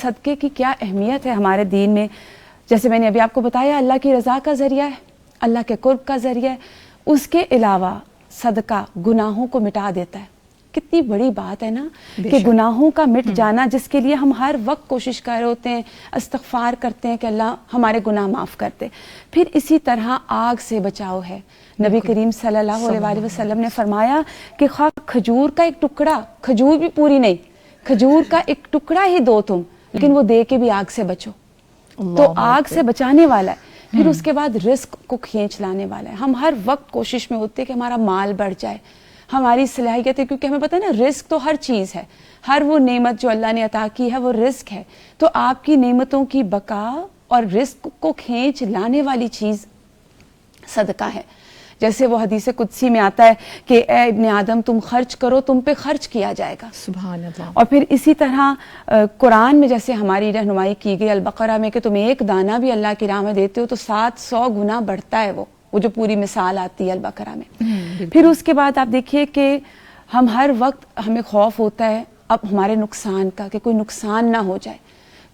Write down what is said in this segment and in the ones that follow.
صدقے کی کیا اہمیت ہے ہمارے دین میں. جیسے میں نے ابھی آپ کو بتایا اللہ کی رضا کا ذریعہ ہے, اللہ کے قرب کا ذریعہ ہے. اس کے علاوہ صدقہ گناہوں کو مٹا دیتا ہے. کتنی بڑی بات ہے نا کہ گناہوں کا مٹ جانا, جس کے لیے ہم ہر وقت کوشش کر رہے ہوتے ہیں, استغفار کرتے ہیں کہ اللہ ہمارے گناہ معاف کر دے. پھر اسی طرح آگ سے بچاؤ ہے. نبی کریم صلی اللہ علیہ وسلم نے فرمایا کہ خواہ کھجور کا ایک ٹکڑا, کھجور بھی پوری نہیں, کھجور کا ایک ٹکڑا ہی دو تم, لیکن وہ دے کے بھی آگ سے بچو. تو آگ سے بچانے والا ہے. پھر اس کے بعد رزق کو کھینچ لانے والا ہے. ہم ہر وقت کوشش میں ہوتے ہیں کہ ہمارا مال بڑھ جائے, ہماری صلاحیت ہے, کیونکہ ہمیں پتہ ہے نا رزق تو ہر چیز ہے, ہر وہ نعمت جو اللہ نے عطا کی ہے وہ رزق ہے. تو آپ کی نعمتوں کی بقا اور رزق کو کھینچ لانے والی چیز صدقہ ہے. جیسے وہ حدیث قدسی میں آتا ہے کہ اے ابن آدم تم خرچ کرو, تم پہ خرچ کیا جائے گا. سبحان اللہ. اور پھر اسی طرح قرآن میں جیسے ہماری رہنمائی کی گئی البقرہ میں کہ تم ایک دانہ بھی اللہ کی راہ میں دیتے ہو تو 700 گنا بڑھتا ہے وہ جو پوری مثال آتی ہے البقرہ میں. پھر اس کے بعد آپ دیکھیے کہ ہم ہر وقت ہمیں خوف ہوتا ہے اب ہمارے نقصان کا, کہ کوئی نقصان نہ ہو جائے.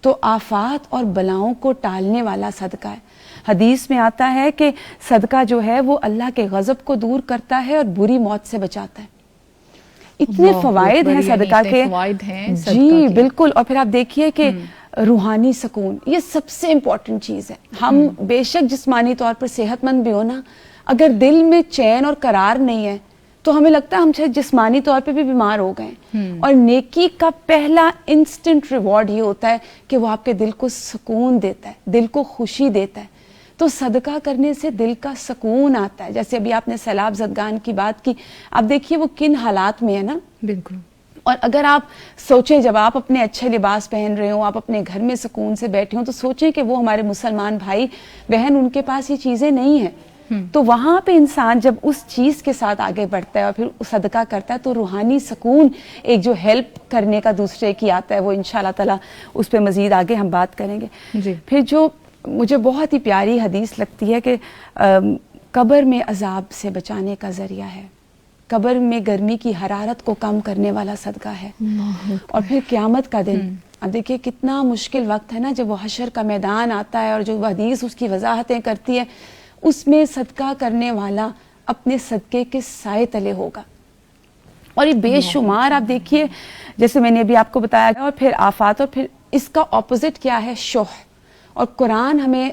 تو آفات اور بلاؤں کو ٹالنے والا صدقہ ہے. حدیث میں آتا ہے کہ صدقہ جو ہے وہ اللہ کے غضب کو دور کرتا ہے اور بری موت سے بچاتا ہے. اتنے فوائد ہیں صدقہ کے. جی بالکل. اور پھر آپ دیکھیے کہ روحانی سکون یہ سب سے امپورٹنٹ چیز ہے. ہم بے شک جسمانی طور پر صحت مند بھی ہونا, اگر دل میں چین اور قرار نہیں ہے تو ہمیں لگتا ہے ہم شاید جسمانی طور پہ بھی بیمار ہو گئے. اور نیکی کا پہلا انسٹنٹ ریوارڈ یہ ہوتا ہے کہ وہ آپ کے دل کو سکون دیتا ہے, دل کو خوشی دیتا ہے. تو صدقہ کرنے سے دل کا سکون آتا ہے. جیسے ابھی آپ نے سیلاب زدگان کی بات کی, آپ دیکھیے وہ کن حالات میں ہے نا. بالکل. اور اگر آپ سوچیں جب آپ اپنے اچھے لباس پہن رہے ہوں, آپ اپنے گھر میں سکون سے بیٹھے ہوں, تو سوچیں کہ وہ ہمارے مسلمان بھائی بہن ان کے پاس یہ چیزیں نہیں ہیں. تو وہاں پہ انسان جب اس چیز کے ساتھ آگے بڑھتا ہے اور پھر صدقہ کرتا ہے تو روحانی سکون ایک جو ہیلپ کرنے کا دوسرے کی آتا ہے, وہ انشاءاللہ تعالی اس پہ مزید آگے ہم بات کریں گے. پھر جو مجھے بہت ہی پیاری حدیث لگتی ہے کہ قبر میں عذاب سے بچانے کا ذریعہ ہے, قبر میں گرمی کی حرارت کو کم کرنے والا صدقہ ہے. اور پھر قیامت کا دن, اب دیکھیے کتنا مشکل وقت ہے نا جب وہ حشر کا میدان آتا ہے اور جو حدیث اس کی وضاحتیں کرتی ہے, اس میں صدقہ کرنے والا اپنے صدقے کے سائے تلے ہوگا. اور یہ بے شمار آپ دیکھیے جیسے میں نے ابھی آپ کو بتایا. اور پھر آفات, اور پھر اس کا اپوزٹ کیا ہے, شح. اور قرآن ہمیں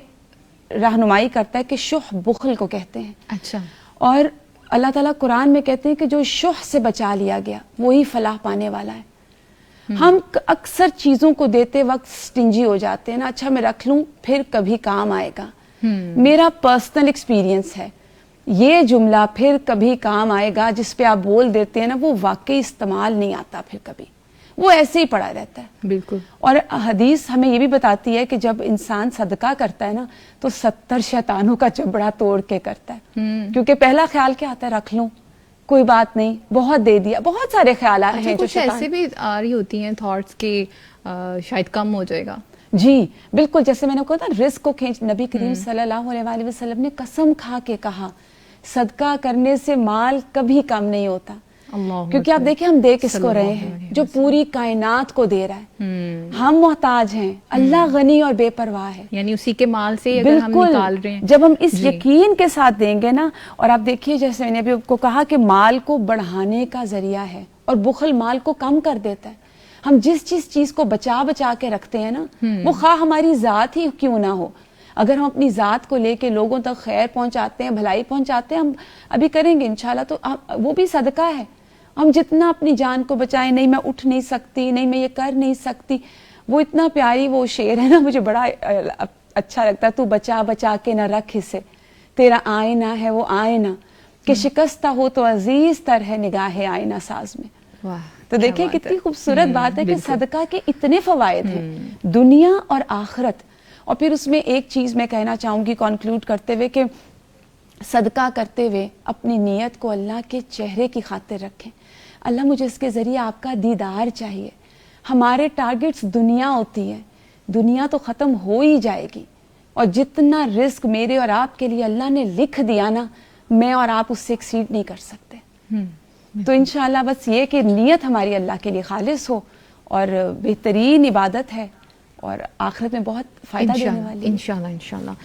رہنمائی کرتا ہے کہ شح بخل کو کہتے ہیں. اچھا. اور اللہ تعالیٰ قرآن میں کہتے ہیں کہ جو شح سے بچا لیا گیا وہی فلاح پانے والا ہے. ہم اکثر چیزوں کو دیتے وقت سٹنجی ہو جاتے ہیں نا, اچھا میں رکھ لوں پھر کبھی کام آئے گا. میرا پرسنل ایکسپیرینس ہے یہ جملہ پھر کبھی کام آئے گا جس پہ آپ بول دیتے ہیں نا, وہ واقعی استعمال نہیں آتا, پھر کبھی وہ ایسے ہی پڑا رہتا ہے. بالکل. اور حدیث ہمیں یہ بھی بتاتی ہے کہ جب انسان صدقہ کرتا ہے نا تو 70 شیطانوں کا جبڑا توڑ کے کرتا ہے. کیونکہ پہلا خیال کیا آتا ہے, رکھ لوں کوئی بات نہیں, بہت دے دیا. بہت سارے خیالات ہیں کچھ ایسے بھی آ رہی ہوتی ہیں تھاٹس کہ شاید کم ہو جائے گا. جی بالکل. جیسے میں نے کہا تھا رزق کو کھینچ, نبی کریم صلی اللہ علیہ وسلم نے قسم کھا کے کہا صدقہ کرنے سے مال کبھی کم نہیں ہوتا. کیونکہ آپ دیکھیں ہم دے کس کو رہے ہیں, جو پوری کائنات کو دے رہا ہے. ہم محتاج ہیں, اللہ غنی اور بے پرواہ ہے, یعنی اسی کے مال سے اگر ہم نکال رہے ہیں. جب ہم اس یقین کے ساتھ دیں گے نا. اور آپ دیکھیے جیسے میں نے ابھی آپ کو کہا کہ مال کو بڑھانے کا ذریعہ ہے اور بخل مال کو کم کر دیتا ہے. ہم جس چیز کو بچا کے رکھتے ہیں نا, وہ خواہ ہماری ذات ہی کیوں نہ ہو, اگر ہم اپنی ذات کو لے کے لوگوں تک خیر پہنچاتے ہیں, بھلائی پہنچاتے ہیں, ہم ابھی کریں گے انشاءاللہ, تو وہ بھی صدقہ ہے. ہم جتنا اپنی جان کو بچائیں, نہیں میں اٹھ نہیں سکتی, نہیں میں یہ کر نہیں سکتی, وہ اتنا پیاری وہ شعر ہے نا, مجھے بڑا اچھا لگتا ہے, تو بچا بچا کے نہ رکھ اسے, تیرا آئینہ ہے وہ آئینہ, کہ شکستہ ہو تو عزیز تر ہے نگاہ آئینہ ساز میں. تو دیکھیں کتنی خوبصورت بات ہے کہ صدقہ کے اتنے فوائد ہیں دنیا اور آخرت. اور پھر اس میں ایک چیز میں کہنا چاہوں گی کنکلوڈ کرتے ہوئے کہ صدقہ کرتے ہوئے اپنی نیت کو اللہ کے چہرے کی خاطر رکھیں. اللہ مجھے اس کے ذریعے آپ کا دیدار چاہیے. ہمارے ٹارگٹس دنیا ہوتی ہے, دنیا تو ختم ہو ہی جائے گی, اور جتنا رزق میرے اور آپ کے لیے اللہ نے لکھ دیا نا, میں اور آپ اس سے ایکسیڈ نہیں کر سکتے. تو انشاءاللہ بس یہ کہ نیت ہماری اللہ کے لیے خالص ہو, اور بہترین عبادت ہے اور آخرت میں بہت فائدہ دینے والی ہے. انشاءاللہ انشاءاللہ.